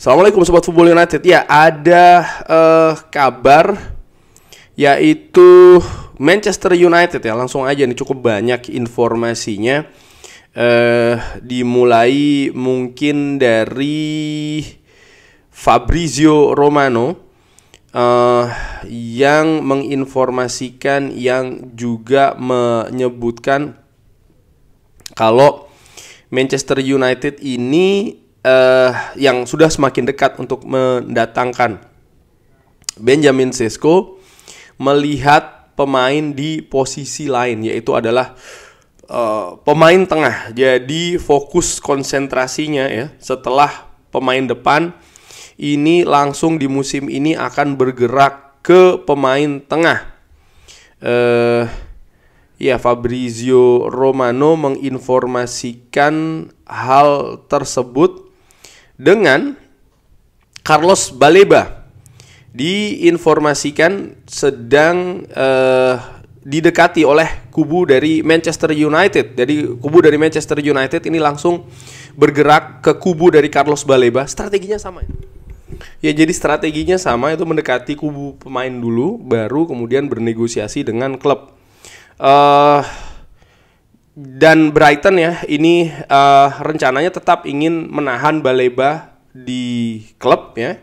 Assalamualaikum Sobat Football United. Ya, ada kabar yaitu Manchester United ya. Langsung aja nih, cukup banyak informasinya. Dimulai mungkin dari Fabrizio Romano yang menginformasikan, yang juga menyebutkan kalau Manchester United ini yang sudah semakin dekat untuk mendatangkan Benjamin Sesko, melihat pemain di posisi lain, yaitu adalah pemain tengah. Jadi fokus konsentrasinya ya, setelah pemain depan ini langsung di musim ini akan bergerak ke pemain tengah. Ya, Fabrizio Romano menginformasikan hal tersebut dengan Carlos Baleba. Diinformasikan sedang didekati oleh kubu dari Manchester United. Jadi kubu dari Manchester United ini langsung bergerak ke kubu dari Carlos Baleba. Strateginya sama ya, jadi strateginya sama, itu mendekati kubu pemain dulu, baru kemudian bernegosiasi dengan klub. Dan Brighton ya, ini rencananya tetap ingin menahan Baleba di klub ya,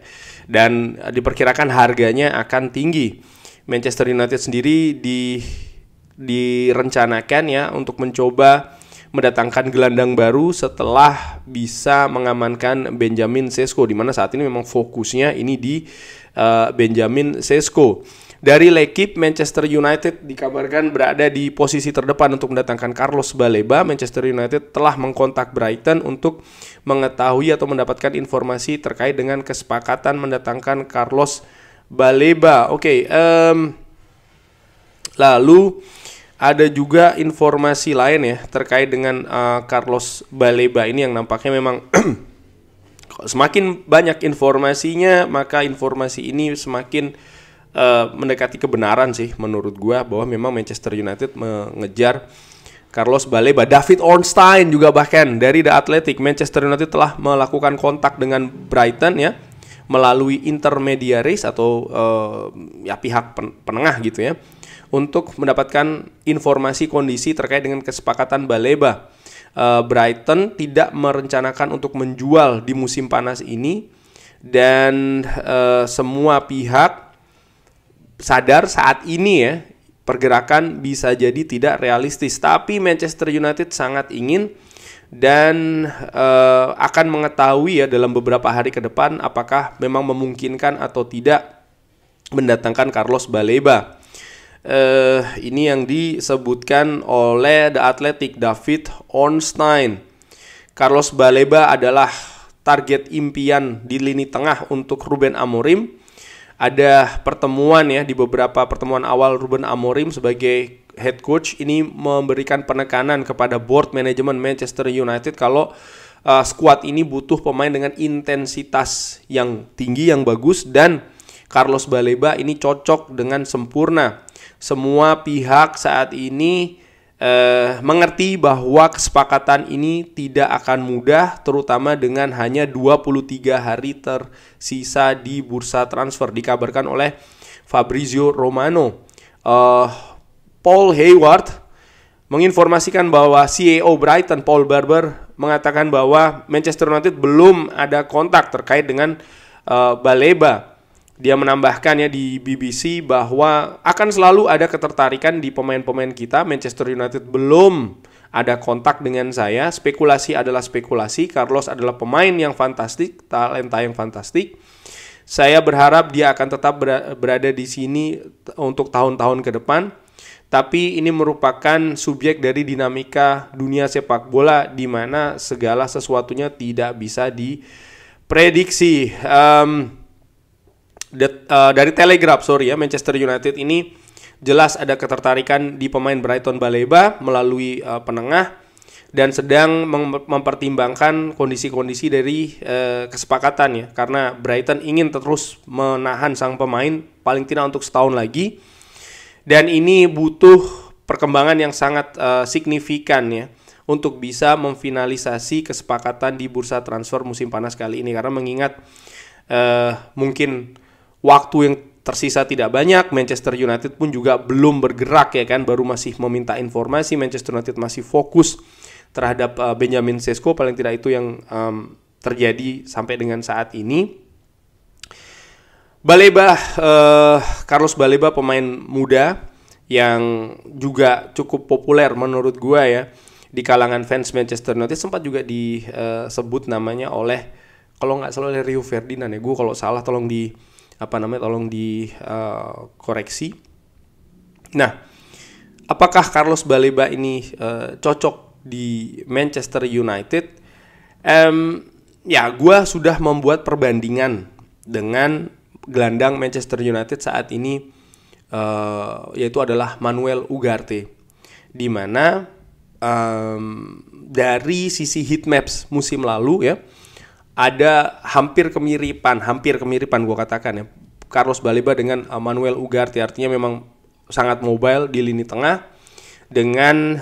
dan diperkirakan harganya akan tinggi. Manchester United sendiri direncanakan ya untuk mencoba mendatangkan gelandang baru setelah bisa mengamankan Benjamin Sesko, di mana saat ini memang fokusnya ini di Benjamin Sesko. Dari L'Equipe, Manchester United dikabarkan berada di posisi terdepan untuk mendatangkan Carlos Baleba. Manchester United telah mengkontak Brighton untuk mengetahui atau mendapatkan informasi terkait dengan kesepakatan mendatangkan Carlos Baleba. Lalu ada juga informasi lain ya terkait dengan Carlos Baleba ini, yang nampaknya memang semakin banyak informasinya, maka informasi ini semakin mendekati kebenaran sih menurut gua, bahwa memang Manchester United mengejar Carlos Baleba. David Ornstein juga bahkan dari The Athletic, Manchester United telah melakukan kontak dengan Brighton ya, melalui intermediaries atau ya pihak penengah gitu ya, untuk mendapatkan informasi kondisi terkait dengan kesepakatan Baleba. Brighton tidak merencanakan untuk menjual di musim panas ini, dan semua pihak sadar saat ini ya, pergerakan bisa jadi tidak realistis. Tapi Manchester United sangat ingin dan akan mengetahui ya dalam beberapa hari ke depan apakah memang memungkinkan atau tidak mendatangkan Carlos Baleba. Ini yang disebutkan oleh The Athletic, David Ornstein. Carlos Baleba adalah target impian di lini tengah untuk Ruben Amorim. Ada pertemuan ya, di beberapa pertemuan awal Ruben Amorim sebagai head coach ini memberikan penekanan kepada board manajemen Manchester United kalau skuad ini butuh pemain dengan intensitas yang tinggi, yang bagus, dan Carlos Baleba ini cocok dengan sempurna. Semua pihak saat ini mengerti bahwa kesepakatan ini tidak akan mudah, terutama dengan hanya 23 hari tersisa di bursa transfer. Dikabarkan oleh Fabrizio Romano, Paul Hayward menginformasikan bahwa CEO Brighton, Paul Barber, mengatakan bahwa Manchester United belum ada kontak terkait dengan Baleba. Dia menambahkan ya di BBC bahwa akan selalu ada ketertarikan di pemain-pemain kita. Manchester United belum ada kontak dengan saya. Spekulasi adalah spekulasi. Carlos adalah pemain yang fantastik, talenta yang fantastik. Saya berharap dia akan tetap berada di sini untuk tahun-tahun ke depan. Tapi ini merupakan subjek dari dinamika dunia sepak bola, di mana segala sesuatunya tidak bisa diprediksi. Dari Telegraph, Manchester United ini jelas ada ketertarikan di pemain Brighton Baleba melalui penengah, dan sedang mempertimbangkan kondisi-kondisi dari kesepakatan ya, karena Brighton ingin terus menahan sang pemain paling tidak untuk setahun lagi, dan ini butuh perkembangan yang sangat signifikan ya untuk bisa memfinalisasi kesepakatan di bursa transfer musim panas kali ini. Karena mengingat mungkin waktu yang tersisa tidak banyak, Manchester United pun juga belum bergerak ya kan, baru masih meminta informasi. Manchester United masih fokus terhadap Benjamin Sesko, paling tidak itu yang terjadi sampai dengan saat ini. Baleba, Carlos Baleba, pemain muda yang juga cukup populer menurut gua ya di kalangan fans Manchester United, sempat juga disebut namanya oleh, kalau nggak salah oleh Rio Ferdinand ya, gue kalau salah tolong koreksi. Nah, apakah Carlos Baleba ini cocok di Manchester United? Ya, gue sudah membuat perbandingan dengan gelandang Manchester United saat ini, yaitu adalah Manuel Ugarte, di mana dari sisi heat maps musim lalu ya, ada hampir kemiripan gue katakan ya, Carlos Baleba dengan Manuel Ugarte. Artinya memang sangat mobile di lini tengah dengan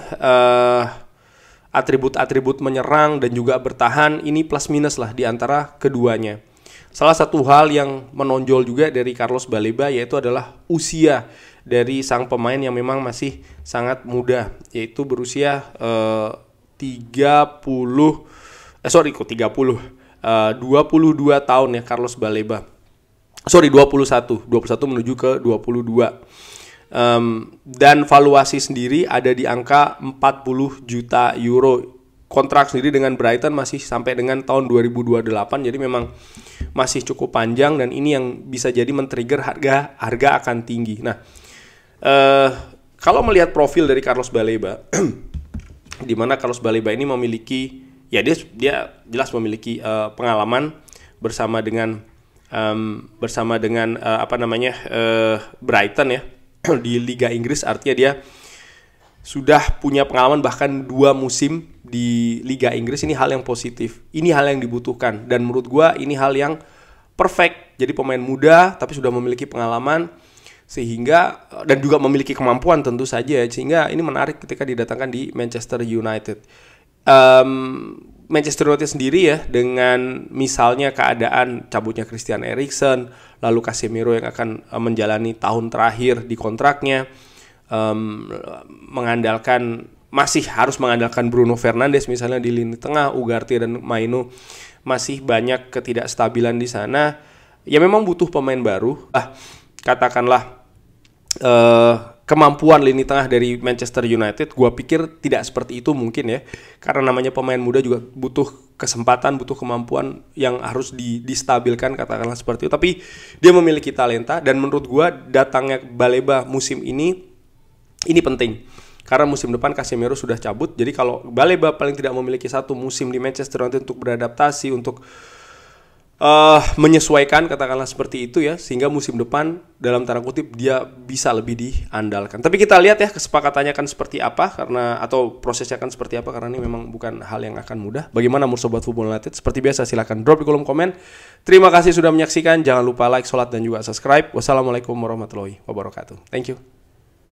atribut-atribut menyerang dan juga bertahan. Ini plus minus lah di antara keduanya. Salah satu hal yang menonjol juga dari Carlos Baleba yaitu adalah usia dari sang pemain yang memang masih sangat muda, yaitu berusia 22 tahun ya Carlos Baleba. 21 menuju ke 22. Dan valuasi sendiri ada di angka 40 juta euro. Kontrak sendiri dengan Brighton masih sampai dengan tahun 2028, jadi memang masih cukup panjang, dan ini yang bisa jadi men-trigger harga akan tinggi. Nah, kalau melihat profil dari Carlos Baleba, di mana Carlos Baleba ini memiliki, ya dia jelas memiliki pengalaman bersama dengan Brighton ya di Liga Inggris. Artinya dia sudah punya pengalaman bahkan 2 musim di Liga Inggris. Ini hal yang positif, ini hal yang dibutuhkan, dan menurut gua ini hal yang perfect. Jadi pemain muda tapi sudah memiliki pengalaman, sehingga dan juga memiliki kemampuan tentu saja, sehingga ini menarik ketika didatangkan di Manchester United. Manchester United sendiri ya, dengan misalnya keadaan cabutnya Christian Eriksen, lalu Casemiro yang akan menjalani tahun terakhir di kontraknya, masih harus mengandalkan Bruno Fernandes misalnya di lini tengah, Ugarte dan Maino, masih banyak ketidakstabilan di sana. Ya memang butuh pemain baru. Katakanlah kemampuan lini tengah dari Manchester United, gua pikir tidak seperti itu mungkin ya, karena namanya pemain muda juga butuh kesempatan, butuh kemampuan yang harus distabilkan, katakanlah seperti itu. Tapi dia memiliki talenta, dan menurut gua datangnya Baleba musim ini penting, karena musim depan Casemiro sudah cabut. Jadi kalau Baleba paling tidak memiliki 1 musim di Manchester United untuk beradaptasi, untuk menyesuaikan, katakanlah seperti itu ya, sehingga musim depan dalam tanda kutip dia bisa lebih diandalkan. Tapi kita lihat ya kesepakatannya akan seperti apa, atau prosesnya akan seperti apa, karena ini memang bukan hal yang akan mudah. Bagaimana menurut Sobat Football United? Seperti biasa silahkan drop di kolom komen. Terima kasih sudah menyaksikan, jangan lupa like, sholat, dan juga subscribe. Wassalamualaikum warahmatullahi wabarakatuh. Thank you.